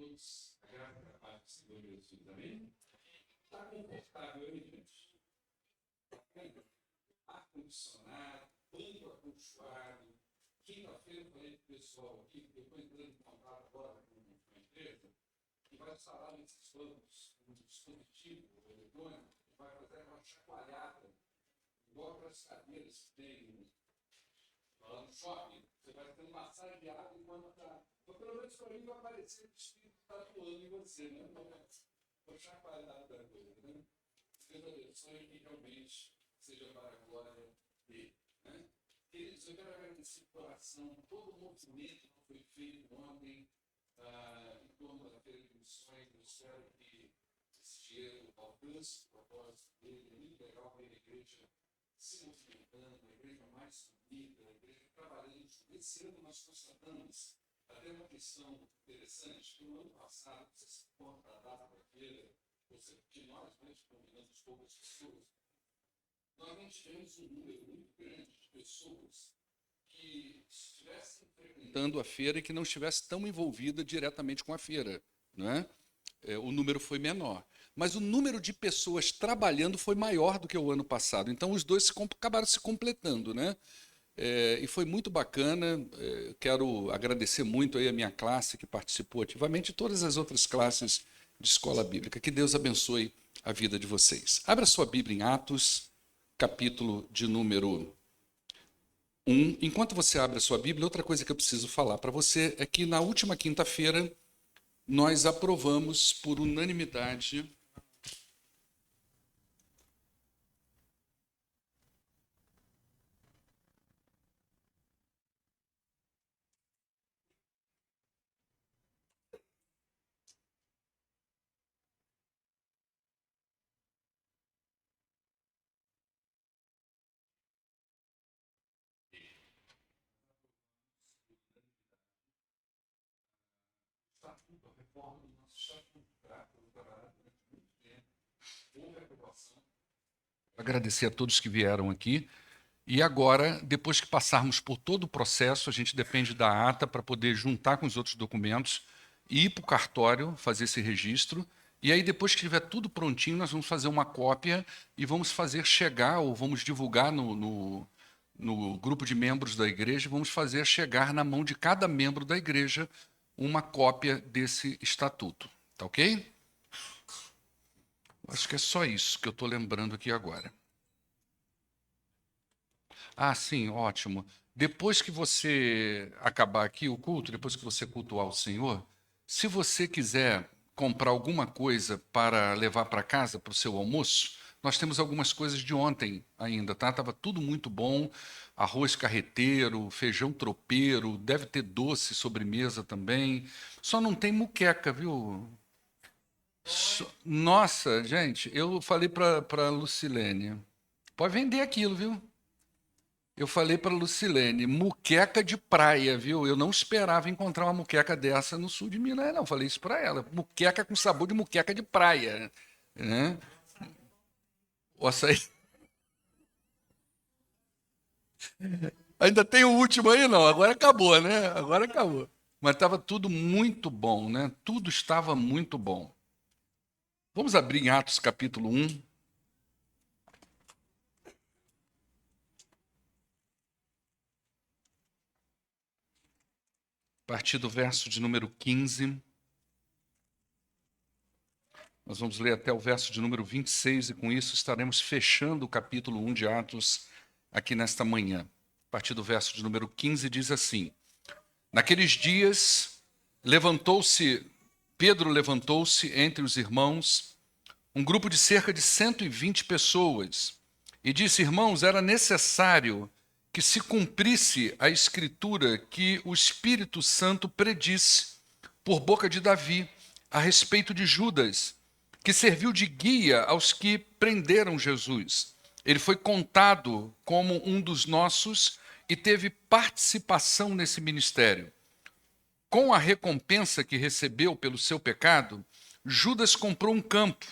todos, a graça da paz do Senhor Jesus, amém? Está confortável aí, gente? Ar-condicionado, banco acolchoado. Quinta-feira eu falei para o pessoal aqui, porque eu estou entrando em contato agora com uma empresa que vai instalar nesses bancos um dispositivo eletrônico que vai fazer uma chacoalhada, igual para as cadeiras que tem lá no shopping. Você vai ter massageado enquanto está. Então, pelo menos para mim vai parecer que o espírito está atuando em você, né? Vou chacoalhar da coisa, né? Deus abençoe que realmente seja para a glória dele, né? Queridos, eu quero agradecer de coração todo o movimento que foi feito ontem em torno da Feira de Missões. Eu espero que esse dinheiro alcance o propósito dele. É muito legal ver a igreja se movimentando, a igreja mais unida, a igreja trabalhando. Esse ano nós constatamos até uma questão interessante, que no ano passado, você se conta a data da feira, que nós combinamos poucas pessoas, nós não tivemos um número muito grande de pessoas que estivessem frequentando a feira e que não estivesse tão envolvida diretamente com a feira, não é? O número foi menor. Mas o número de pessoas trabalhando foi maior do que o ano passado. Então, os dois acabaram se completando, né? E foi muito bacana. Quero agradecer muito aí a minha classe que participou ativamente e todas as outras classes de escola bíblica. Que Deus abençoe a vida de vocês. Abra sua Bíblia em Atos, capítulo de número 1. Enquanto você abre a sua Bíblia, outra coisa que eu preciso falar para você é que na última quinta-feira nós aprovamos por unanimidade a reforma do nosso estatuto, tá? Foi trabalhado durante muito tempo, houve aprovação. Agradecer a todos que vieram aqui. E agora, depois que passarmos por todo o processo, a gente depende da ata para poder juntar com os outros documentos, ir para o cartório, fazer esse registro, e aí depois que tiver tudo prontinho, nós vamos fazer uma cópia e vamos fazer chegar, ou vamos divulgar no grupo de membros da igreja, vamos fazer chegar na mão de cada membro da igreja uma cópia desse estatuto. Tá ok? Acho que é só isso que eu estou lembrando aqui agora. Ah, sim, ótimo. Depois que você acabar aqui o culto, depois que você cultuar o Senhor, se você quiser comprar alguma coisa para levar para casa, para o seu almoço, nós temos algumas coisas de ontem ainda, tá? Estava tudo muito bom, arroz carreteiro, feijão tropeiro, deve ter doce, sobremesa também. Só não tem muqueca, viu? Nossa, gente, eu falei para a Lucilene, pode vender aquilo, viu? Eu falei para a Lucilene, muqueca de praia, viu? Eu não esperava encontrar uma muqueca dessa no sul de Minas, não. Eu falei isso para ela. Muqueca com sabor de muqueca de praia, né? O açaí... Ainda tem o último aí, não. Agora acabou, né? Agora acabou. Mas estava tudo muito bom, né? Tudo estava muito bom. Vamos abrir em Atos capítulo 1. A partir do verso de número 15. Nós vamos ler até o verso de número 26 e com isso estaremos fechando o capítulo 1 de Atos aqui nesta manhã. A partir do verso de número 15 diz assim: Naqueles dias, Pedro levantou-se entre os irmãos, um grupo de cerca de 120 pessoas, e disse: Irmãos, era necessário que se cumprisse a escritura que o Espírito Santo predisse por boca de Davi a respeito de Judas, que serviu de guia aos que prenderam Jesus. Ele foi contado como um dos nossos e teve participação nesse ministério. Com a recompensa que recebeu pelo seu pecado, Judas comprou um campo.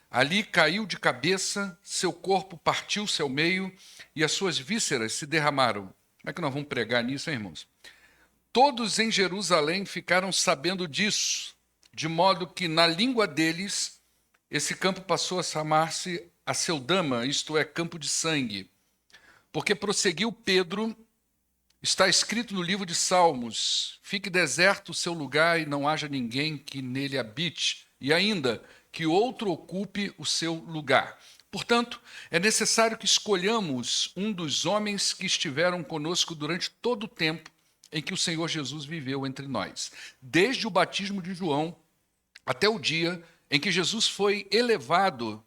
Ali caiu de cabeça, seu corpo partiu-se ao meio e as suas vísceras se derramaram. Como é que nós vamos pregar nisso, hein, irmãos? Todos em Jerusalém ficaram sabendo disso. de modo que na língua deles esse campo passou a chamar-se Aceldama, isto é, campo de sangue. Porque prosseguiu Pedro, está escrito no livro de Salmos: fique deserto o seu lugar e não haja ninguém que nele habite, e ainda que outro ocupe o seu lugar. Portanto, é necessário que escolhamos um dos homens que estiveram conosco durante todo o tempo em que o Senhor Jesus viveu entre nós, desde o batismo de João até o dia em que Jesus foi elevado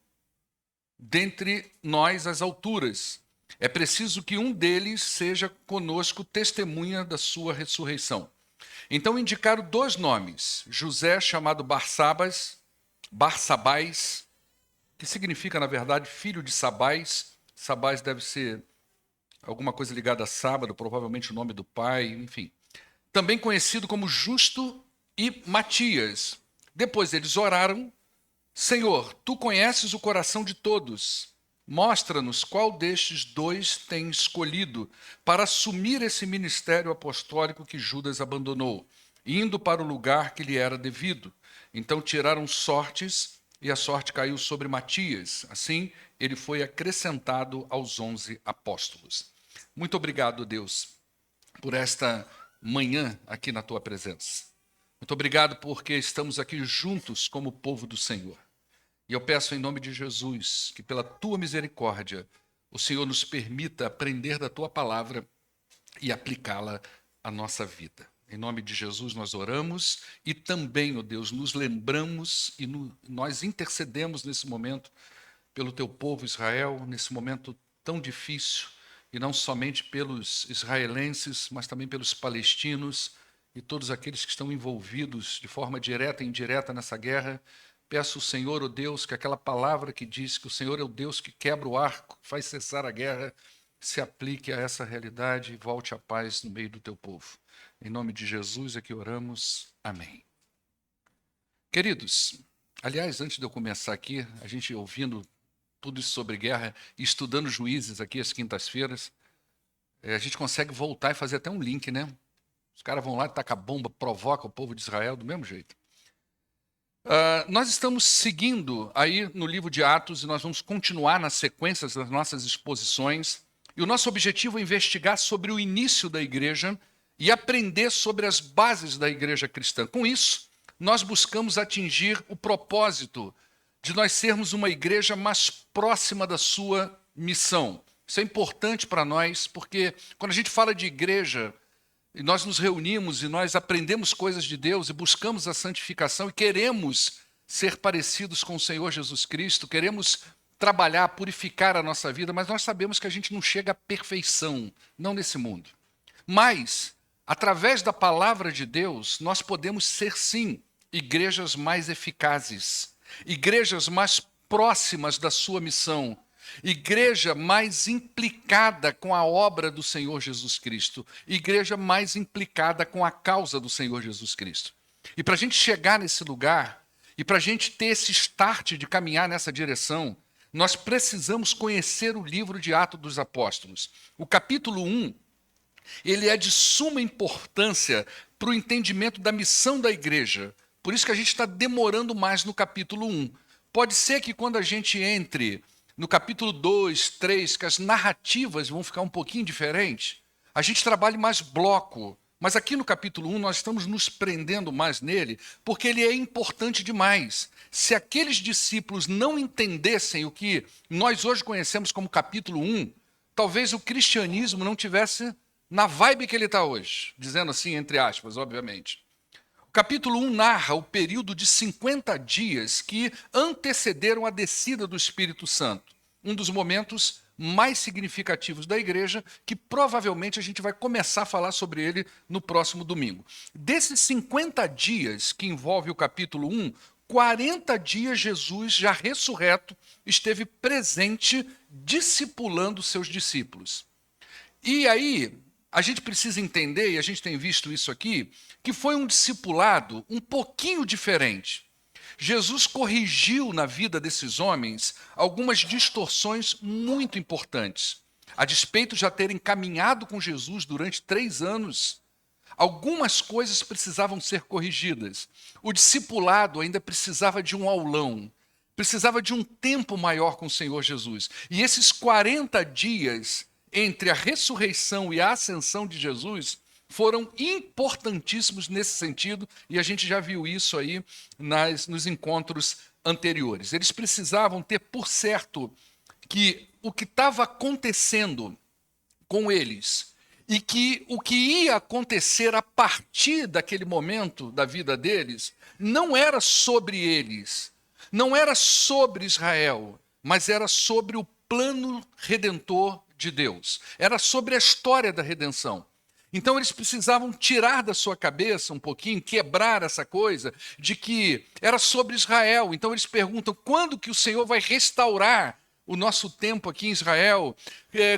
dentre nós às alturas. É preciso que um deles seja conosco testemunha da sua ressurreição. Então indicaram 2 nomes: José, chamado Barsabás, que significa, na verdade, filho de Sabás. Sabás deve ser alguma coisa ligada a sábado, provavelmente o nome do pai, enfim. Também conhecido como Justo, e Matias. Depois eles oraram: Senhor, tu conheces o coração de todos. Mostra-nos qual destes 2 tem escolhido para assumir esse ministério apostólico que Judas abandonou, indo para o lugar que lhe era devido. Então tiraram sortes, e a sorte caiu sobre Matias. Assim, ele foi acrescentado aos 11 apóstolos. Muito obrigado, Deus, por esta manhã aqui na tua presença. Muito obrigado porque estamos aqui juntos como povo do Senhor. E eu peço em nome de Jesus que pela tua misericórdia o Senhor nos permita aprender da tua palavra e aplicá-la à nossa vida. Em nome de Jesus nós oramos e também, ó Deus, nos lembramos e nós intercedemos nesse momento pelo teu povo Israel, nesse momento tão difícil, e não somente pelos israelenses, mas também pelos palestinos e todos aqueles que estão envolvidos de forma direta e indireta nessa guerra. Peço ao Senhor, ó Deus, que aquela palavra que diz que o Senhor é o Deus que quebra o arco, faz cessar a guerra, se aplique a essa realidade e volte a paz no meio do teu povo. Em nome de Jesus é que oramos. Amém. Queridos, aliás, antes de eu começar aqui, a gente ouvindo tudo isso sobre guerra e estudando Juízes aqui às quintas-feiras, a gente consegue voltar e fazer até um link, né? Os caras vão lá, tacam a bomba, provocam o povo de Israel do mesmo jeito. Nós estamos seguindo aí no livro de Atos e nós vamos continuar nas sequências das nossas exposições. E o nosso objetivo é investigar sobre o início da igreja e aprender sobre as bases da igreja cristã. Com isso, nós buscamos atingir o propósito de nós sermos uma igreja mais próxima da sua missão. Isso é importante para nós, porque quando a gente fala de igreja, e nós nos reunimos e nós aprendemos coisas de Deus e buscamos a santificação e queremos ser parecidos com o Senhor Jesus Cristo, queremos trabalhar, purificar a nossa vida, mas nós sabemos que a gente não chega à perfeição, não nesse mundo. Mas, através da palavra de Deus, nós podemos ser, sim, igrejas mais eficazes, igrejas mais próximas da sua missão, igreja mais implicada com a obra do Senhor Jesus Cristo, igreja mais implicada com a causa do Senhor Jesus Cristo. E para a gente chegar nesse lugar, e para a gente ter esse start de caminhar nessa direção, nós precisamos conhecer o livro de Atos dos Apóstolos. O capítulo 1, ele é de suma importância para o entendimento da missão da igreja. Por isso que a gente está demorando mais no capítulo 1. Pode ser que quando a gente entre no capítulo 2, 3, que as narrativas vão ficar um pouquinho diferentes, a gente trabalhe mais bloco. Mas aqui no capítulo 1 nós estamos nos prendendo mais nele, porque ele é importante demais. Se aqueles discípulos não entendessem o que nós hoje conhecemos como capítulo 1, talvez o cristianismo não tivesse na vibe que ele está hoje, dizendo assim, entre aspas, obviamente. O capítulo 1 narra o período de 50 dias que antecederam a descida do Espírito Santo, um dos momentos mais significativos da igreja, que provavelmente a gente vai começar a falar sobre ele no próximo domingo. Desses 50 dias que envolve o capítulo 1, 40 dias Jesus, já ressurreto, esteve presente discipulando seus discípulos. E aí, a gente precisa entender, e a gente tem visto isso aqui, que foi um discipulado um pouquinho diferente. Jesus corrigiu na vida desses homens algumas distorções muito importantes. A despeito de já terem caminhado com Jesus durante 3 anos, algumas coisas precisavam ser corrigidas. O discipulado ainda precisava de um aulão, precisava de um tempo maior com o Senhor Jesus. E esses 40 dias entre a ressurreição e a ascensão de Jesus foram importantíssimos nesse sentido, e a gente já viu isso aí nos encontros anteriores. Eles precisavam ter por certo que o que estava acontecendo com eles e que o que ia acontecer a partir daquele momento da vida deles não era sobre eles, não era sobre Israel, mas era sobre o plano redentor de Deus. Era sobre a história da redenção. Então eles precisavam tirar da sua cabeça um pouquinho, quebrar essa coisa de que era sobre Israel. Então eles perguntam, quando que o Senhor vai restaurar o nosso tempo aqui em Israel?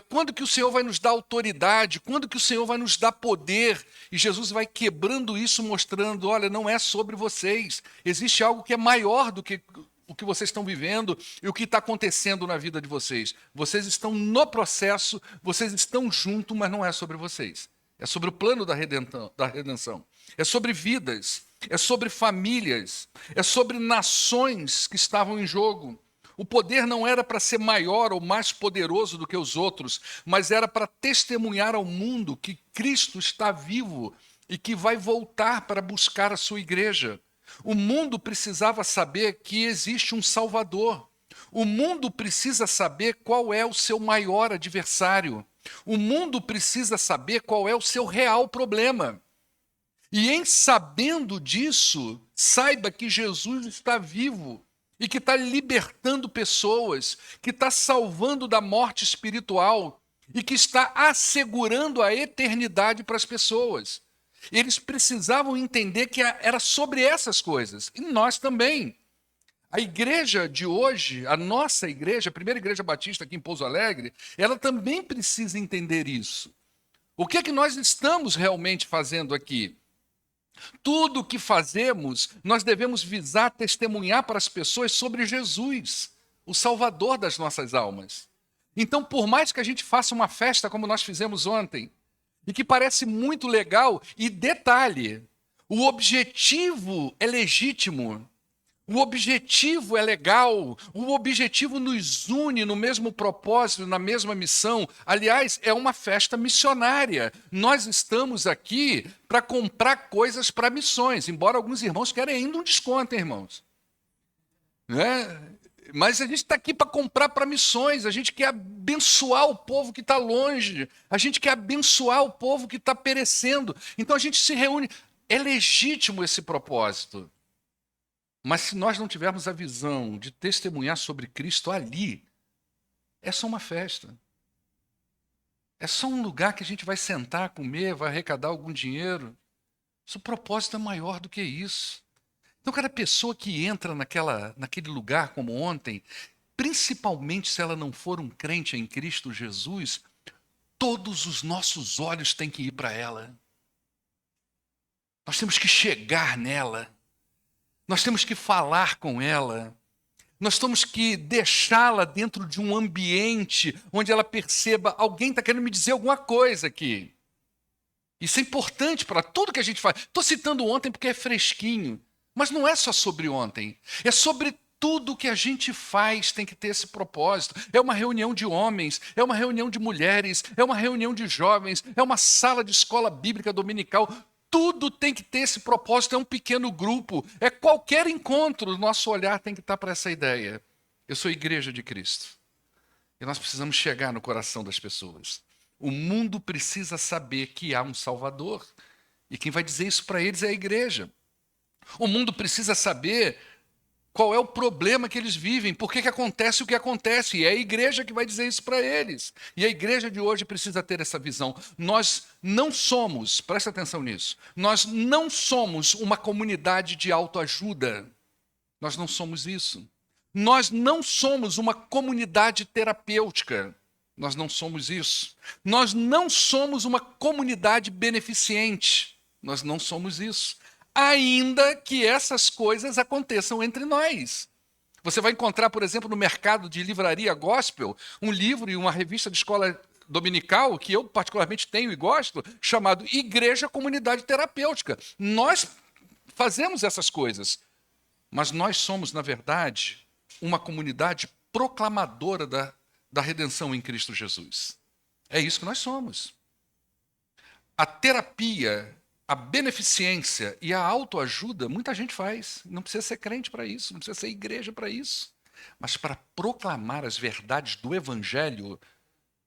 Quando que o Senhor vai nos dar autoridade? Quando que o Senhor vai nos dar poder? E Jesus vai quebrando isso, mostrando, olha, não é sobre vocês. Existe algo que é maior do que o que vocês estão vivendo e o que está acontecendo na vida de vocês. Vocês estão no processo, vocês estão juntos, mas não é sobre vocês. É sobre o plano da redenção. É sobre vidas, é sobre famílias, é sobre nações que estavam em jogo. O poder não era para ser maior ou mais poderoso do que os outros, mas era para testemunhar ao mundo que Cristo está vivo e que vai voltar para buscar a sua igreja. O mundo precisava saber que existe um Salvador. O mundo precisa saber qual é o seu maior adversário. O mundo precisa saber qual é o seu real problema. E em sabendo disso, saiba que Jesus está vivo e que está libertando pessoas, que está salvando da morte espiritual e que está assegurando a eternidade para as pessoas. Eles precisavam entender que era sobre essas coisas, e nós também. A igreja de hoje, a nossa igreja, a primeira igreja batista aqui em Pouso Alegre, ela também precisa entender isso. O que é que nós estamos realmente fazendo aqui? Tudo o que fazemos, nós devemos visar testemunhar para as pessoas sobre Jesus, o Salvador das nossas almas. Então, por mais que a gente faça uma festa como nós fizemos ontem, e que parece muito legal, e detalhe, o objetivo é legítimo, o objetivo é legal, o objetivo nos une no mesmo propósito, na mesma missão. Aliás, é uma festa missionária. Nós estamos aqui para comprar coisas para missões, embora alguns irmãos querem ainda um desconto, hein, irmãos? Né? Mas a gente está aqui para comprar para missões, a gente quer abençoar o povo que está longe, a gente quer abençoar o povo que está perecendo. Então a gente se reúne. É legítimo esse propósito. Mas se nós não tivermos a visão de testemunhar sobre Cristo ali, é só uma festa. É só um lugar que a gente vai sentar, comer, vai arrecadar algum dinheiro. O propósito é maior do que isso. Então, cada pessoa que entra naquele lugar como ontem, principalmente se ela não for um crente em Cristo Jesus, todos os nossos olhos têm que ir para ela. Nós temos que chegar nela. Nós temos que falar com ela. Nós temos que deixá-la dentro de um ambiente onde ela perceba, alguém está querendo me dizer alguma coisa aqui. Isso é importante para tudo que a gente faz. Estou citando ontem porque é fresquinho. Mas não é só sobre ontem. É sobre tudo que a gente faz tem que ter esse propósito. É uma reunião de homens, é uma reunião de mulheres, é uma reunião de jovens, é uma sala de escola bíblica dominical. Tudo tem que ter esse propósito, é um pequeno grupo, é qualquer encontro, o nosso olhar tem que estar para essa ideia. Eu sou igreja de Cristo. E nós precisamos chegar no coração das pessoas. O mundo precisa saber que há um Salvador. E quem vai dizer isso para eles é a igreja. O mundo precisa saber qual é o problema que eles vivem, por que acontece o que acontece, e é a igreja que vai dizer isso para eles. E a igreja de hoje precisa ter essa visão. Nós não somos, presta atenção nisso, nós não somos uma comunidade de autoajuda. Nós não somos isso. Nós não somos uma comunidade terapêutica. Nós não somos isso. Nós não somos uma comunidade beneficente. Nós não somos isso. Ainda que essas coisas aconteçam entre nós. Você vai encontrar, por exemplo, no mercado de livraria gospel, um livro e uma revista de escola dominical, que eu particularmente tenho e gosto, chamado Igreja Comunidade Terapêutica. Nós fazemos essas coisas, mas nós somos, na verdade, uma comunidade proclamadora da redenção em Cristo Jesus. É isso que nós somos. A terapia, a beneficência e a autoajuda, muita gente faz. Não precisa ser crente para isso, não precisa ser igreja para isso. Mas para proclamar as verdades do Evangelho,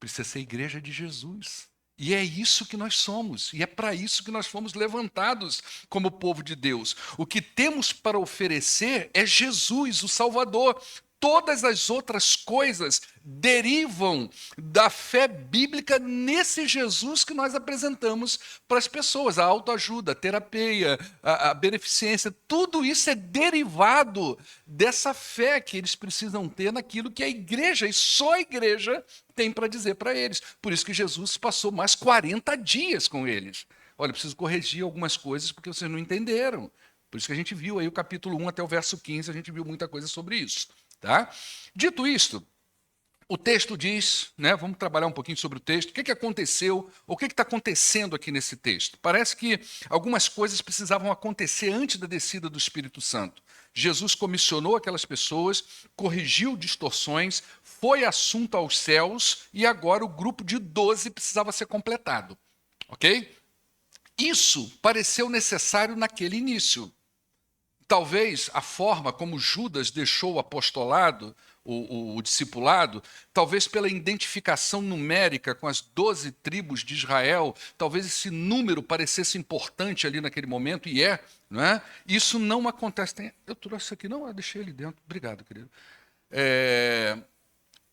precisa ser igreja de Jesus. E é isso que nós somos. E é para isso que nós fomos levantados como povo de Deus. O que temos para oferecer é Jesus, o Salvador. Todas as outras coisas derivam da fé bíblica nesse Jesus que nós apresentamos para as pessoas. A autoajuda, a terapia, a beneficência, tudo isso é derivado dessa fé que eles precisam ter naquilo que a igreja, e só a igreja, tem para dizer para eles. Por isso que Jesus passou mais 40 dias com eles. Olha, eu preciso corrigir algumas coisas porque vocês não entenderam. Por isso que a gente viu aí o capítulo 1 até o verso 15, a gente viu muita coisa sobre isso. Tá? Dito isto, o texto diz, né, vamos trabalhar um pouquinho sobre o texto, o que aconteceu, o que está acontecendo aqui nesse texto? Parece que algumas coisas precisavam acontecer antes da descida do Espírito Santo. Jesus comissionou aquelas pessoas, corrigiu distorções, foi assunto aos céus e agora o grupo de 12 precisava ser completado. Ok? Isso pareceu necessário naquele início. Talvez a forma como Judas deixou o apostolado, o discipulado, talvez pela identificação numérica com as 12 tribos de Israel, talvez esse número parecesse importante ali naquele momento, e não é? Isso não acontece. Eu trouxe isso aqui, não, eu deixei ele dentro. Obrigado, querido.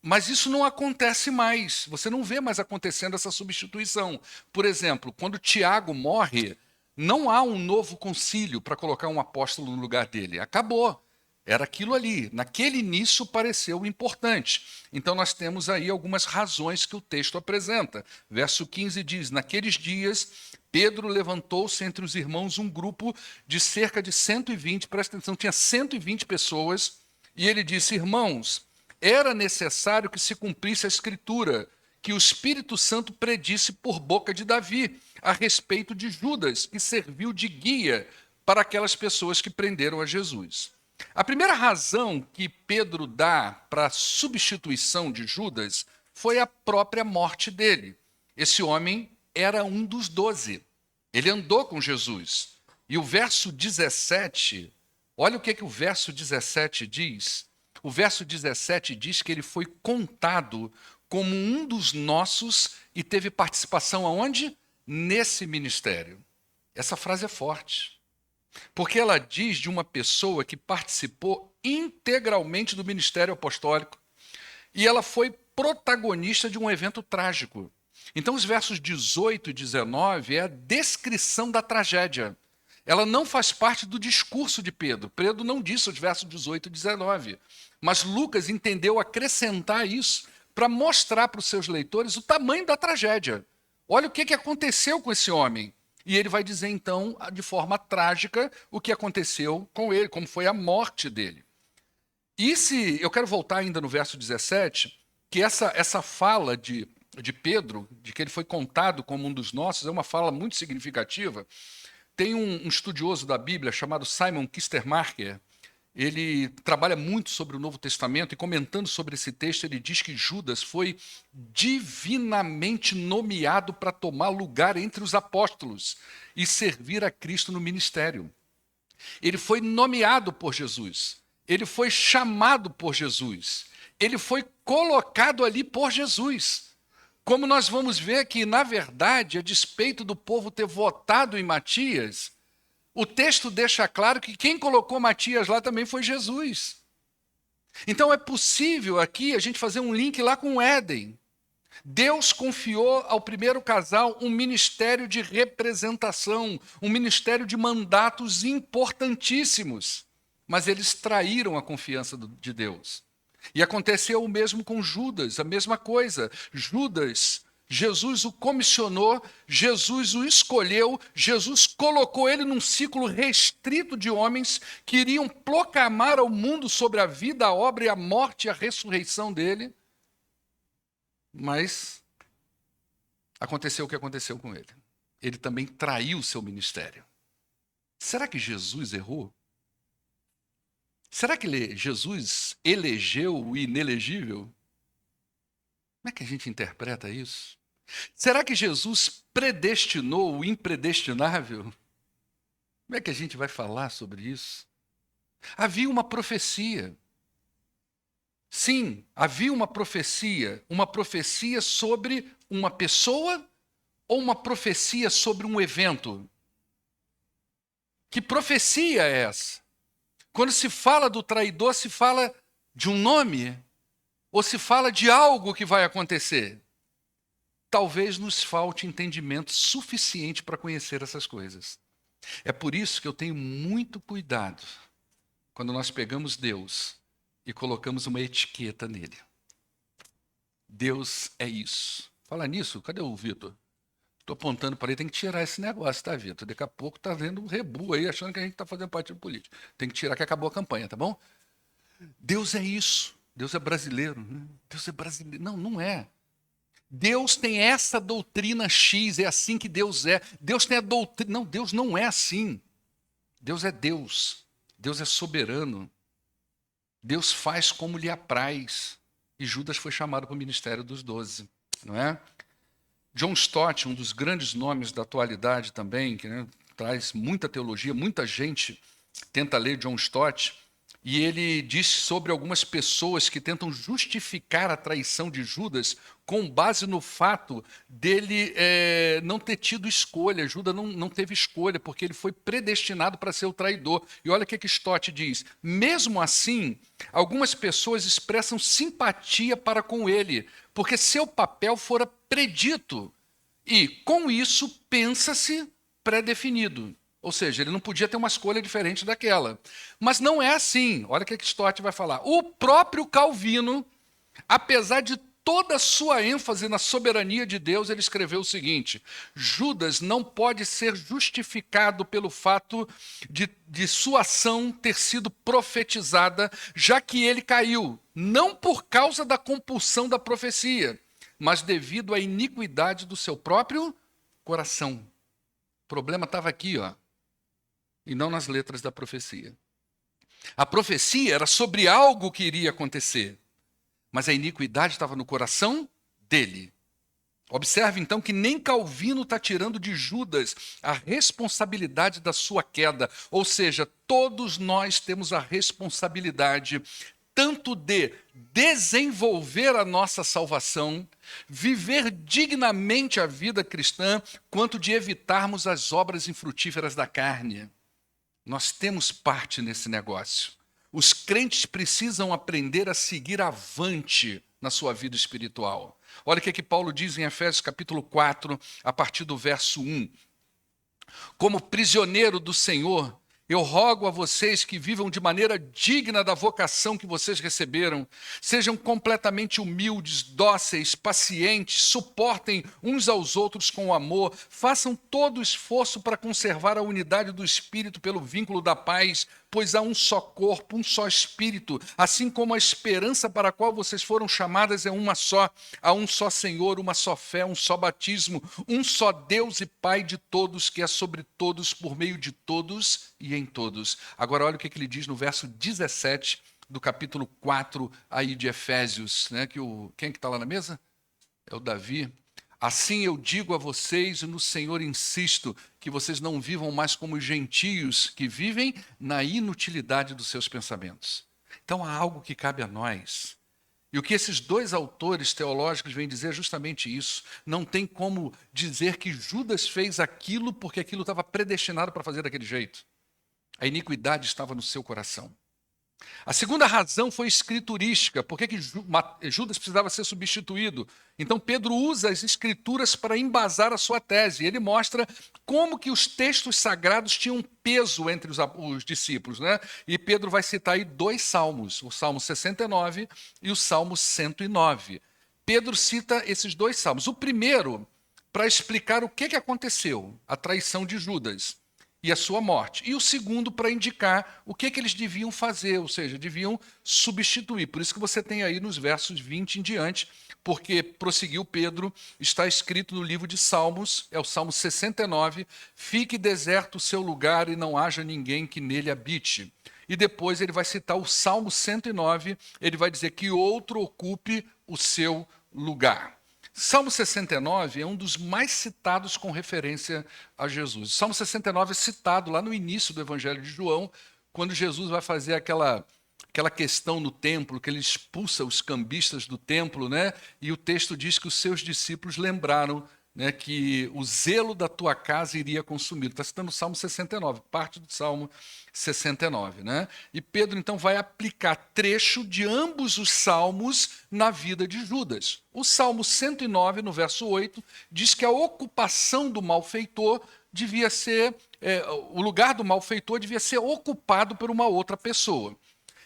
Mas isso não acontece mais. Você não vê mais acontecendo essa substituição. Por exemplo, quando Tiago morre, não há um novo concílio para colocar um apóstolo no lugar dele. Acabou. Era aquilo ali. Naquele início pareceu importante. Então nós temos aí algumas razões que o texto apresenta. Verso 15 diz: naqueles dias, Pedro levantou-se entre os irmãos um grupo de cerca de 120, presta atenção, tinha 120 pessoas, e ele disse: irmãos, era necessário que se cumprisse a Escritura, que o Espírito Santo predisse por boca de Davi a respeito de Judas, que serviu de guia para aquelas pessoas que prenderam a Jesus. A primeira razão que Pedro dá para a substituição de Judas foi a própria morte dele. Esse homem era um dos 12. Ele andou com Jesus. E o verso 17, olha o que o verso 17 diz. O verso 17 diz que ele foi contado como um dos nossos e teve participação aonde? Nesse ministério. Essa frase é forte, porque ela diz de uma pessoa que participou integralmente do ministério apostólico e ela foi protagonista de um evento trágico. Então, os versos 18 e 19 é a descrição da tragédia. Ela não faz parte do discurso de Pedro. Pedro não disse os versos 18 e 19, mas Lucas entendeu acrescentar isso para mostrar para os seus leitores o tamanho da tragédia. Olha o que aconteceu com esse homem. E ele vai dizer, então, de forma trágica, o que aconteceu com ele, como foi a morte dele. E se eu quero voltar ainda no verso 17, que essa fala de Pedro, de que ele foi contado como um dos nossos, é uma fala muito significativa. Tem um estudioso da Bíblia chamado Simon Kistemaker. Ele trabalha muito sobre o Novo Testamento e, comentando sobre esse texto, ele diz que Judas foi divinamente nomeado para tomar lugar entre os apóstolos e servir a Cristo no ministério. Ele foi nomeado por Jesus, ele foi chamado por Jesus, ele foi colocado ali por Jesus. Como nós vamos ver que, na verdade, a despeito do povo ter votado em Matias, o texto deixa claro que quem colocou Matias lá também foi Jesus. Então é possível aqui a gente fazer um link lá com o Éden. Deus confiou ao primeiro casal um ministério de representação, um ministério de mandatos importantíssimos. Mas eles traíram a confiança de Deus. E aconteceu o mesmo com Judas, a mesma coisa. Jesus o comissionou, Jesus o escolheu, Jesus colocou ele num ciclo restrito de homens que iriam proclamar ao mundo sobre a vida, a obra e a morte e a ressurreição dele. Mas aconteceu o que aconteceu com ele. Ele também traiu o seu ministério. Será que Jesus errou? Será que Jesus elegeu o inelegível? Como é que a gente interpreta isso? Será que Jesus predestinou o impredestinável? Como é que a gente vai falar sobre isso? Havia uma profecia. Sim, havia uma profecia sobre uma pessoa ou uma profecia sobre um evento? Que profecia é essa? Quando se fala do traidor, se fala de um nome ou se fala de algo que vai acontecer? Talvez nos falte entendimento suficiente para conhecer essas coisas. É por isso que eu tenho muito cuidado quando nós pegamos Deus e colocamos uma etiqueta nele. Deus é isso. Fala nisso, cadê o Vitor? Estou apontando para ele, tem que tirar esse negócio, tá, Vitor? Daqui a pouco tá vendo um rebu aí, achando que a gente está fazendo partido político. Tem que tirar que acabou a campanha, tá bom? Deus é isso. Deus é brasileiro. Né? Deus é brasileiro. Não, não é. Deus tem essa doutrina X, é assim que Deus é. Deus tem a doutrina. Não, Deus não é assim. Deus é Deus. Deus é soberano. Deus faz como lhe apraz. E Judas foi chamado para o ministério dos 12, não é? John Stott, um dos grandes nomes da atualidade também, que traz muita teologia, muita gente tenta ler John Stott, e ele diz sobre algumas pessoas que tentam justificar a traição de Judas com base no fato dele não ter tido escolha. Judas não teve escolha, porque ele foi predestinado para ser o traidor. E olha o que Stott diz. Mesmo assim, algumas pessoas expressam simpatia para com ele, porque seu papel fora predito. E, com isso, pensa-se pré-definido. Ou seja, ele não podia ter uma escolha diferente daquela. Mas não é assim. Olha o que Stott vai falar. O próprio Calvino, apesar de toda a sua ênfase na soberania de Deus, ele escreveu o seguinte: Judas não pode ser justificado pelo fato de sua ação ter sido profetizada, já que ele caiu, não por causa da compulsão da profecia, mas devido à iniquidade do seu próprio coração. O problema estava aqui, ó, e não nas letras da profecia. A profecia era sobre algo que iria acontecer, mas a iniquidade estava no coração dele. Observe, então, que nem Calvino está tirando de Judas a responsabilidade da sua queda. Ou seja, todos nós temos a responsabilidade tanto de desenvolver a nossa salvação, viver dignamente a vida cristã, quanto de evitarmos as obras infrutíferas da carne. Nós temos parte nesse negócio. Os crentes precisam aprender a seguir avante na sua vida espiritual. Olha o que Paulo diz em Efésios capítulo 4, a partir do verso 1. Como prisioneiro do Senhor, eu rogo a vocês que vivam de maneira digna da vocação que vocês receberam. Sejam completamente humildes, dóceis, pacientes, suportem uns aos outros com amor, façam todo o esforço para conservar a unidade do Espírito pelo vínculo da paz, pois há um só corpo, um só Espírito, assim como a esperança para a qual vocês foram chamadas é uma só. Há um só Senhor, uma só fé, um só batismo, um só Deus e Pai de todos, que é sobre todos, por meio de todos e em todos. Agora olha o que ele diz no verso 17 do capítulo 4 aí de Efésios, né? Quem é que está lá na mesa? É o Davi. Assim eu digo a vocês e no Senhor insisto, que vocês não vivam mais como gentios que vivem na inutilidade dos seus pensamentos. Então há algo que cabe a nós. E o que esses dois autores teológicos vêm dizer é justamente isso. Não tem como dizer que Judas fez aquilo porque aquilo estava predestinado para fazer daquele jeito. A iniquidade estava no seu coração. A segunda razão foi escriturística. Por que Judas precisava ser substituído? Então Pedro usa as escrituras para embasar a sua tese. Ele mostra como que os textos sagrados tinham peso entre os discípulos, né? E Pedro vai citar aí 2 salmos, o Salmo 69 e o Salmo 109. Pedro cita esses 2 salmos. O primeiro, para explicar o que aconteceu, a traição de Judas. e a sua morte. E o segundo para indicar o que eles deviam fazer, ou seja, deviam substituir. Por isso que você tem aí nos versos 20 em diante, porque prosseguiu Pedro, está escrito no livro de Salmos, é o Salmo 69, fique deserto o seu lugar e não haja ninguém que nele habite. E depois ele vai citar o Salmo 109, ele vai dizer que outro ocupe o seu lugar. Salmo 69 é um dos mais citados com referência a Jesus. Salmo 69 é citado lá no início do Evangelho de João, quando Jesus vai fazer aquela questão no templo, que ele expulsa os cambistas do templo, né? E o texto diz que os seus discípulos lembraram, né, que o zelo da tua casa iria consumir. Está citando o Salmo 69, parte do Salmo 69. Né? E Pedro, então, vai aplicar trecho de ambos os salmos na vida de Judas. O Salmo 109, no verso 8, diz que a ocupação do malfeitor devia ser, o lugar do malfeitor devia ser ocupado por uma outra pessoa.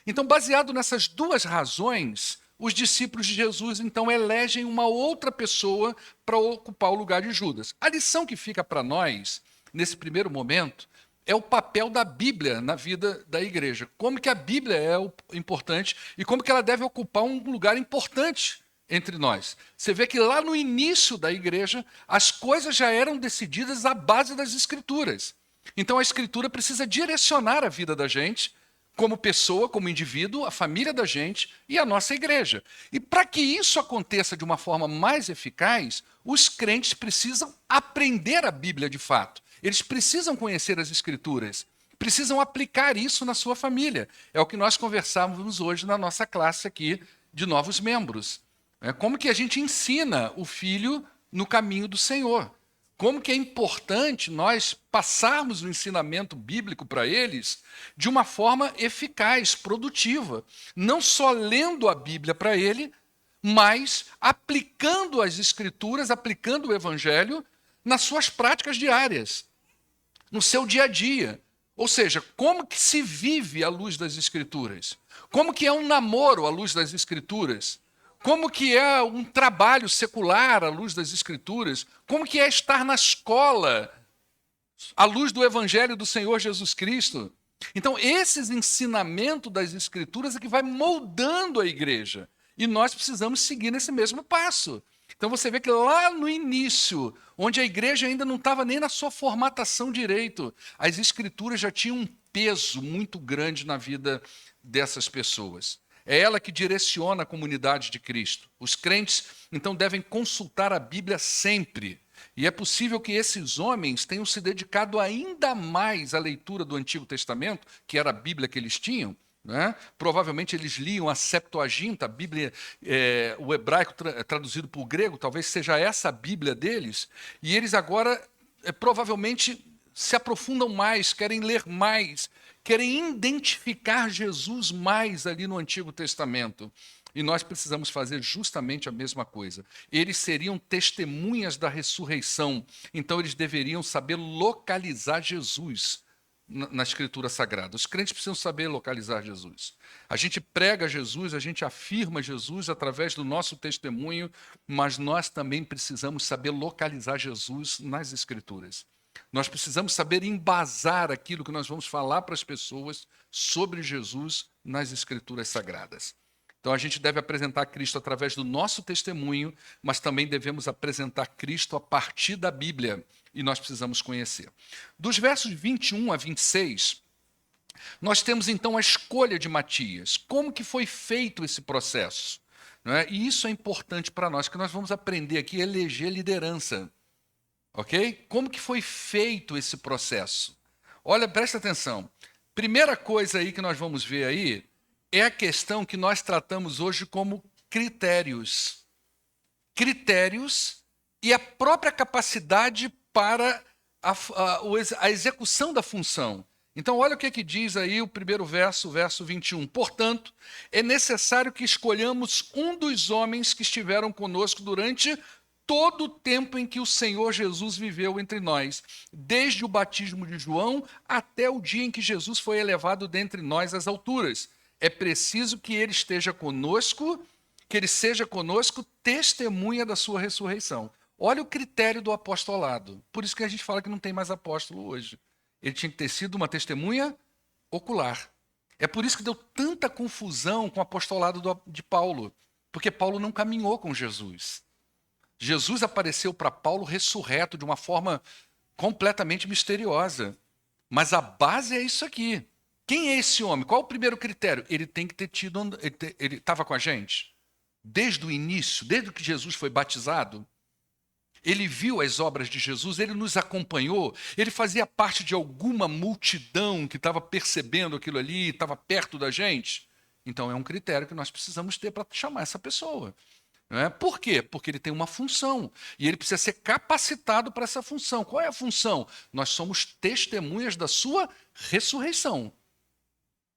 Então, baseado nessas duas razões, os discípulos de Jesus, então, elegem uma outra pessoa para ocupar o lugar de Judas. A lição que fica para nós, nesse primeiro momento, é o papel da Bíblia na vida da igreja. Como que a Bíblia é importante e como que ela deve ocupar um lugar importante entre nós. Você vê que lá no início da igreja, as coisas já eram decididas à base das Escrituras. Então, a Escritura precisa direcionar a vida da gente, como pessoa, como indivíduo, a família da gente e a nossa igreja. E para que isso aconteça de uma forma mais eficaz, os crentes precisam aprender a Bíblia de fato. Eles precisam conhecer as Escrituras, precisam aplicar isso na sua família. É o que nós conversávamos hoje na nossa classe aqui de novos membros. Como que a gente ensina o filho no caminho do Senhor? Como que é importante nós passarmos o ensinamento bíblico para eles de uma forma eficaz, produtiva. Não só lendo a Bíblia para ele, mas aplicando as Escrituras, aplicando o Evangelho nas suas práticas diárias, no seu dia a dia. Ou seja, como que se vive à luz das Escrituras? Como que é um namoro à luz das Escrituras? Como que é um trabalho secular à luz das Escrituras? Como que é estar na escola à luz do Evangelho do Senhor Jesus Cristo? Então, esses ensinamentos das Escrituras é que vai moldando a igreja. E nós precisamos seguir nesse mesmo passo. Então, você vê que lá no início, onde a igreja ainda não estava nem na sua formatação direito, as Escrituras já tinham um peso muito grande na vida dessas pessoas. É ela que direciona a comunidade de Cristo. Os crentes, então, devem consultar a Bíblia sempre. E é possível que esses homens tenham se dedicado ainda mais à leitura do Antigo Testamento, que era a Bíblia que eles tinham. Né? Provavelmente eles liam a Septuaginta, a Bíblia, o hebraico traduzido para o grego, talvez seja essa a Bíblia deles. E eles agora, provavelmente, se aprofundam mais, querem ler mais, querem identificar Jesus mais ali no Antigo Testamento. E nós precisamos fazer justamente a mesma coisa. Eles seriam testemunhas da ressurreição, então eles deveriam saber localizar Jesus na Escritura Sagrada. Os crentes precisam saber localizar Jesus. A gente prega Jesus, a gente afirma Jesus através do nosso testemunho, mas nós também precisamos saber localizar Jesus nas Escrituras. Nós precisamos saber embasar aquilo que nós vamos falar para as pessoas sobre Jesus nas Escrituras Sagradas. Então, a gente deve apresentar Cristo através do nosso testemunho, mas também devemos apresentar Cristo a partir da Bíblia, e nós precisamos conhecer. Dos versos 21 a 26, nós temos então a escolha de Matias. Como que foi feito esse processo? Não é? E isso é importante para nós, que nós vamos aprender aqui a eleger liderança. Ok? Como que foi feito esse processo? Olha, presta atenção. Primeira coisa aí que nós vamos ver aí é a questão que nós tratamos hoje como critérios. Critérios e a própria capacidade para a execução da função. Então, olha o que diz aí o primeiro verso, o verso 21. Portanto, é necessário que escolhamos um dos homens que estiveram conosco durante todo o tempo em que o Senhor Jesus viveu entre nós, desde o batismo de João até o dia em que Jesus foi elevado dentre nós às alturas. É preciso que ele esteja conosco, que ele seja conosco testemunha da sua ressurreição. Olha o critério do apostolado. Por isso que a gente fala que não tem mais apóstolo hoje. Ele tinha que ter sido uma testemunha ocular. É por isso que deu tanta confusão com o apostolado de Paulo, porque Paulo não caminhou com Jesus. Jesus apareceu para Paulo ressurreto de uma forma completamente misteriosa. Mas a base é isso aqui. Quem é esse homem? Qual é o primeiro critério? Ele tem que ter tido. Ele estava com a gente desde o início, desde que Jesus foi batizado. Ele viu as obras de Jesus, ele nos acompanhou, ele fazia parte de alguma multidão que estava percebendo aquilo ali, estava perto da gente. Então é um critério que nós precisamos ter para chamar essa pessoa. Não é? Por quê? Porque ele tem uma função e ele precisa ser capacitado para essa função. Qual é a função? Nós somos testemunhas da sua ressurreição.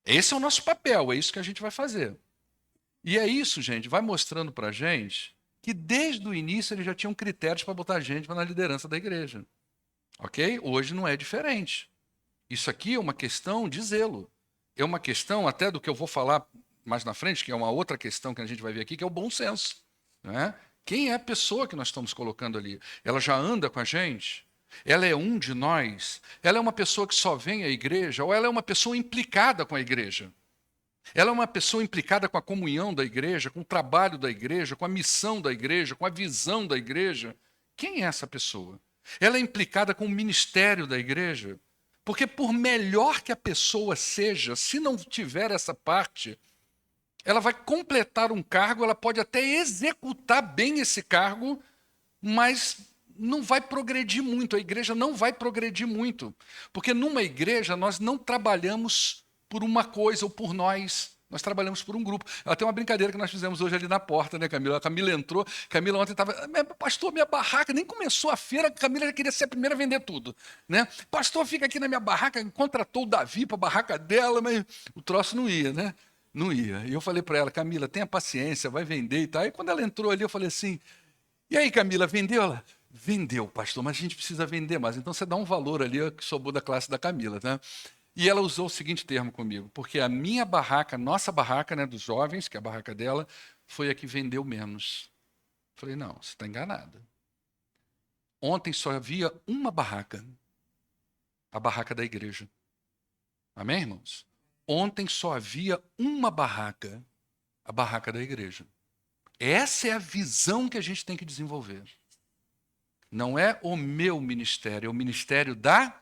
Esse é o nosso papel, é isso que a gente vai fazer. E é isso, gente, vai mostrando para a gente que desde o início eles já tinham critérios para botar gente na liderança da igreja. Ok? Hoje não é diferente. Isso aqui é uma questão de zelo. É uma questão até do que eu vou falar mais na frente, que é uma outra questão que a gente vai ver aqui, que é o bom senso. Né? Quem é a pessoa que nós estamos colocando ali? Ela já anda com a gente? Ela é um de nós? Ela é uma pessoa que só vem à igreja? Ou ela é uma pessoa implicada com a igreja? Ela é uma pessoa implicada com a comunhão da igreja, com o trabalho da igreja, com a missão da igreja, com a visão da igreja? Quem é essa pessoa? Ela é implicada com o ministério da igreja? Porque por melhor que a pessoa seja, se não tiver essa parte, ela vai completar um cargo, ela pode até executar bem esse cargo, mas não vai progredir muito, a igreja não vai progredir muito. Porque numa igreja nós não trabalhamos por uma coisa ou por nós trabalhamos por um grupo. Até uma brincadeira que nós fizemos hoje ali na porta, né, Camila? A Camila entrou, Camila ontem estava, pastor, minha barraca, nem começou a feira, a Camila já queria ser a primeira a vender tudo. Né? Pastor, fica aqui na minha barraca, contratou o Davi para a barraca dela, mas o troço não ia, né? Não ia. E eu falei para ela, Camila, tenha paciência, vai vender e tal. E quando ela entrou ali, eu falei assim, e aí, Camila, vendeu? Ela, vendeu, pastor, mas a gente precisa vender mais. Então você dá um valor ali, que sobrou da classe da Camila, né? E ela usou o seguinte termo comigo, porque a minha barraca, nossa barraca, né, dos jovens, que é a barraca dela, foi a que vendeu menos. Falei, não, você está enganada. Ontem só havia uma barraca, a barraca da igreja. Amém, irmãos? Ontem só havia uma barraca, a barraca da igreja. Essa é a visão que a gente tem que desenvolver. Não é o meu ministério, é o ministério da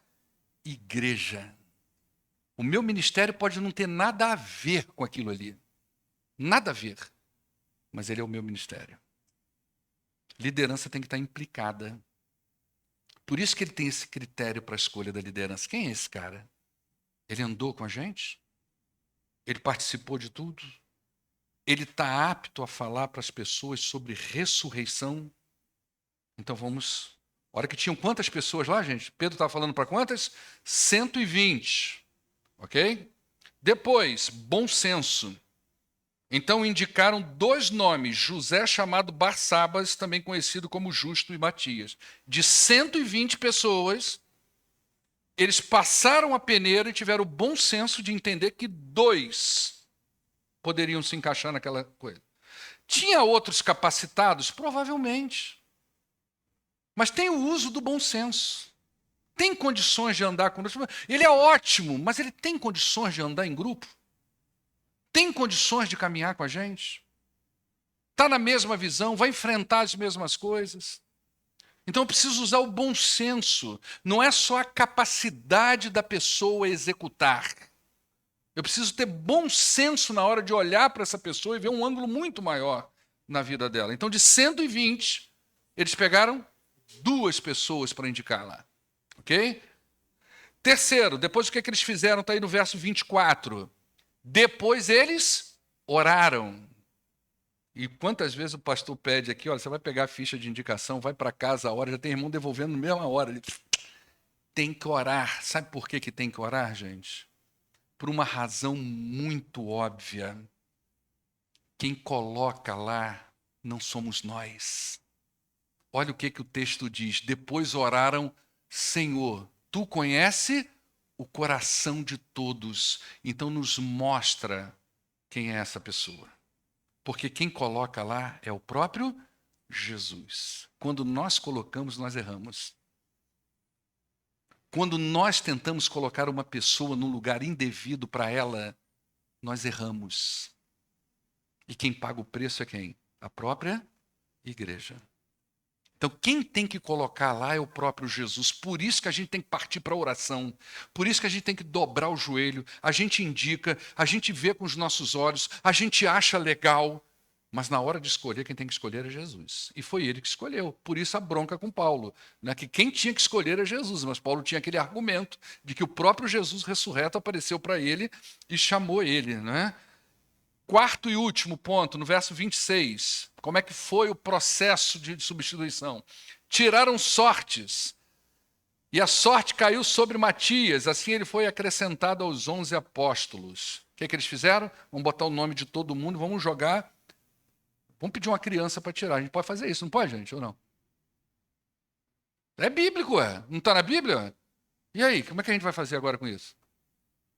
igreja. O meu ministério pode não ter nada a ver com aquilo ali. Nada a ver. Mas ele é o meu ministério. Liderança tem que estar implicada. Por isso que ele tem esse critério para a escolha da liderança. Quem é esse cara? Ele andou com a gente? Ele participou de tudo? Ele está apto a falar para as pessoas sobre ressurreição? Então vamos... A hora que tinham quantas pessoas lá, gente? Pedro estava falando para quantas? 120. Ok? Depois, bom senso. Então indicaram 2 nomes, José chamado Barsabas, também conhecido como Justo, e Matias. De 120 pessoas, eles passaram a peneira e tiveram o bom senso de entender que 2 poderiam se encaixar naquela coisa. Tinha outros capacitados? Provavelmente. Mas tem o uso do bom senso. Tem condições de andar com... Ele é ótimo, mas ele tem condições de andar em grupo? Tem condições de caminhar com a gente? Está na mesma visão? Vai enfrentar as mesmas coisas? Então eu preciso usar o bom senso. Não é só a capacidade da pessoa executar. Eu preciso ter bom senso na hora de olhar para essa pessoa e ver um ângulo muito maior na vida dela. Então, de 120, eles pegaram 2 pessoas para indicar lá. Ok? Terceiro, depois o que eles fizeram? Está aí no verso 24. Depois eles oraram. E quantas vezes o pastor pede aqui, olha, você vai pegar a ficha de indicação, vai para casa a hora, já tem irmão devolvendo na mesma hora. Ele tem que orar. Sabe por que tem que orar, gente? Por uma razão muito óbvia. Quem coloca lá não somos nós. Olha o que o texto diz. Depois oraram, Senhor, tu conhece o coração de todos. Então nos mostra quem é essa pessoa. Porque quem coloca lá é o próprio Jesus. Quando nós colocamos, nós erramos. Quando nós tentamos colocar uma pessoa num lugar indevido para ela, nós erramos. E quem paga o preço é quem? A própria igreja. Então, quem tem que colocar lá é o próprio Jesus. Por isso que a gente tem que partir para a oração. Por isso que a gente tem que dobrar o joelho. A gente indica, a gente vê com os nossos olhos, a gente acha legal. Mas na hora de escolher, quem tem que escolher é Jesus. E foi ele que escolheu. Por isso a bronca com Paulo. Né? Que quem tinha que escolher é Jesus. Mas Paulo tinha aquele argumento de que o próprio Jesus ressurreto apareceu para ele e chamou ele. Né? Quarto e último ponto, no verso 26. Como é que foi o processo de substituição? Tiraram sortes. E a sorte caiu sobre Matias. Assim ele foi acrescentado aos 11 apóstolos. O que eles fizeram? Vamos botar o nome de todo mundo, vamos jogar. Vamos pedir uma criança para tirar. A gente pode fazer isso, não pode, gente? Ou não? É bíblico, é. Não está na Bíblia? E aí, como é que a gente vai fazer agora com isso?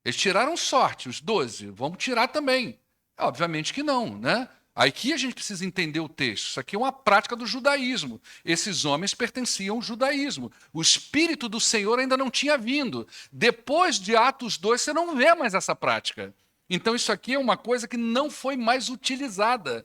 Eles tiraram sorte, os 12. Vamos tirar também. Obviamente que não, né? Aqui a gente precisa entender o texto. Isso aqui é uma prática do judaísmo. Esses homens pertenciam ao judaísmo. O Espírito do Senhor ainda não tinha vindo. Depois de Atos 2, você não vê mais essa prática. Então isso aqui é uma coisa que não foi mais utilizada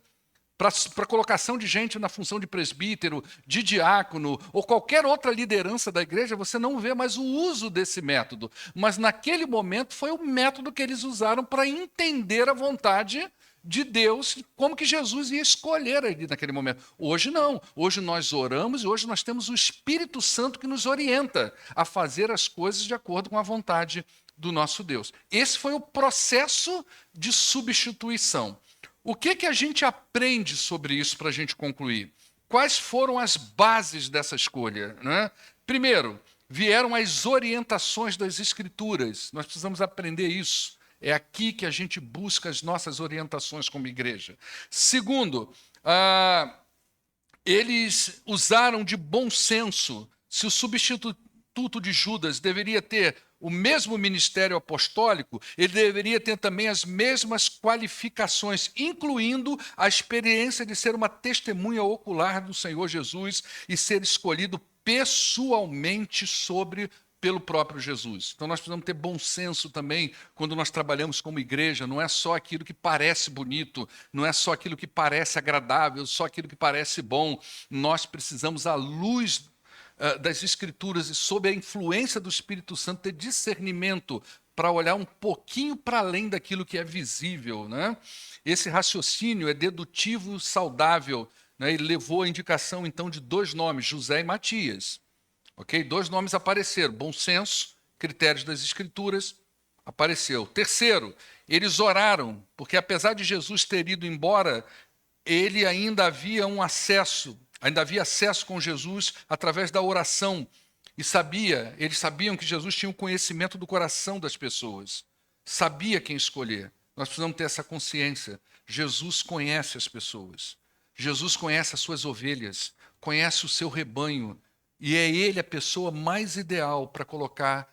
para colocação de gente na função de presbítero, de diácono ou qualquer outra liderança da igreja. Você não vê mais o uso desse método. Mas naquele momento foi o método que eles usaram para entender a vontade de Deus, como que Jesus ia escolher ali naquele momento. Hoje não. Hoje nós oramos e hoje nós temos o Espírito Santo que nos orienta a fazer as coisas de acordo com a vontade do nosso Deus. Esse foi o processo de substituição. O que a gente aprende sobre isso para a gente concluir? Quais foram as bases dessa escolha? Né? Primeiro, vieram as orientações das Escrituras. Nós precisamos aprender isso. É aqui que a gente busca as nossas orientações como igreja. Segundo, eles usaram de bom senso. Se o substituto de Judas deveria ter o mesmo ministério apostólico, ele deveria ter também as mesmas qualificações, incluindo a experiência de ser uma testemunha ocular do Senhor Jesus e ser escolhido pessoalmente pelo próprio Jesus. Então nós precisamos ter bom senso também quando nós trabalhamos como igreja. Não é só aquilo que parece bonito, não é só aquilo que parece agradável, só aquilo que parece bom. Nós precisamos, à luz das Escrituras e sob a influência do Espírito Santo, ter discernimento para olhar um pouquinho para além daquilo que é visível. Né? Esse raciocínio é dedutivo saudável. Né? Ele levou a indicação, então, de 2 nomes, José e Matias. Okay? 2 nomes apareceram, bom senso, critérios das Escrituras, apareceu. Terceiro, eles oraram, porque apesar de Jesus ter ido embora, ele ainda havia acesso com Jesus através da oração. E eles sabiam que Jesus tinha o conhecimento do coração das pessoas. Sabia quem escolher. Nós precisamos ter essa consciência. Jesus conhece as pessoas. Jesus conhece as suas ovelhas, conhece o seu rebanho. E é ele a pessoa mais ideal para colocar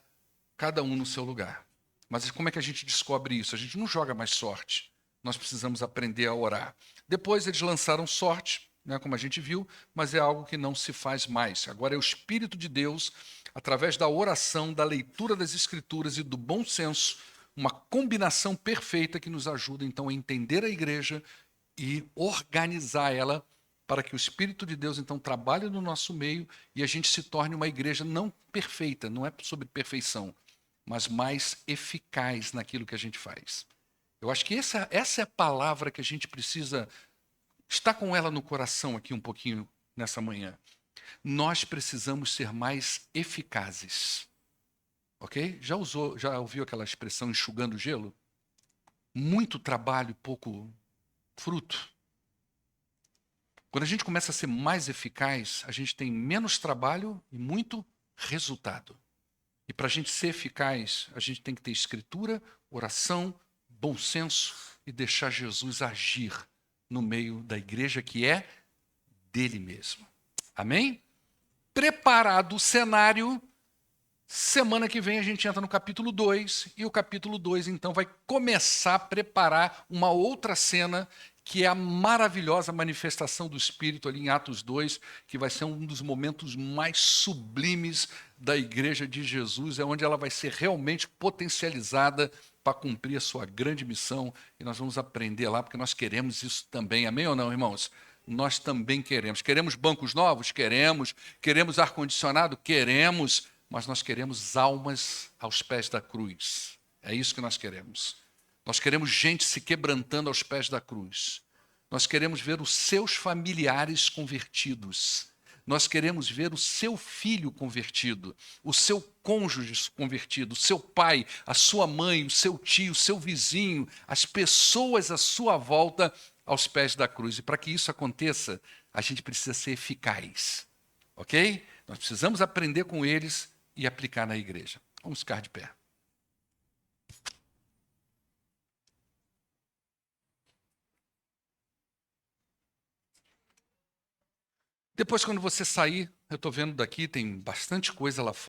cada um no seu lugar. Mas como é que a gente descobre isso? A gente não joga mais sorte. Nós precisamos aprender a orar. Depois eles lançaram sorte, né, como a gente viu, mas é algo que não se faz mais. Agora é o Espírito de Deus, através da oração, da leitura das Escrituras e do bom senso, uma combinação perfeita que nos ajuda, então, a entender a igreja e organizar ela para que o Espírito de Deus, então, trabalhe no nosso meio e a gente se torne uma igreja não perfeita, não é sobre perfeição, mas mais eficaz naquilo que a gente faz. Eu acho que essa é a palavra que a gente precisa estar com ela no coração aqui um pouquinho nessa manhã. Nós precisamos ser mais eficazes. Ok? Já ouviu aquela expressão enxugando gelo? Muito trabalho e pouco fruto. Quando a gente começa a ser mais eficaz, a gente tem menos trabalho e muito resultado. E para a gente ser eficaz, a gente tem que ter escritura, oração, bom senso e deixar Jesus agir no meio da igreja que é dele mesmo. Amém? Preparado o cenário, semana que vem a gente entra no capítulo 2 e o capítulo 2 então vai começar a preparar uma outra cena que é a maravilhosa manifestação do Espírito ali em Atos 2, que vai ser um dos momentos mais sublimes da Igreja de Jesus, é onde ela vai ser realmente potencializada para cumprir a sua grande missão, e nós vamos aprender lá, porque nós queremos isso também. Amém ou não, irmãos? Nós também queremos. Queremos bancos novos? Queremos. Queremos ar-condicionado? Queremos. Mas nós queremos almas aos pés da cruz. É isso que nós queremos. Nós queremos gente se quebrantando aos pés da cruz. Nós queremos ver os seus familiares convertidos. Nós queremos ver o seu filho convertido, o seu cônjuge convertido, o seu pai, a sua mãe, o seu tio, o seu vizinho, as pessoas à sua volta aos pés da cruz. E para que isso aconteça, a gente precisa ser eficaz, ok? Nós precisamos aprender com eles e aplicar na igreja. Vamos ficar de pé. Depois, quando você sair, eu estou vendo daqui, tem bastante coisa lá fora.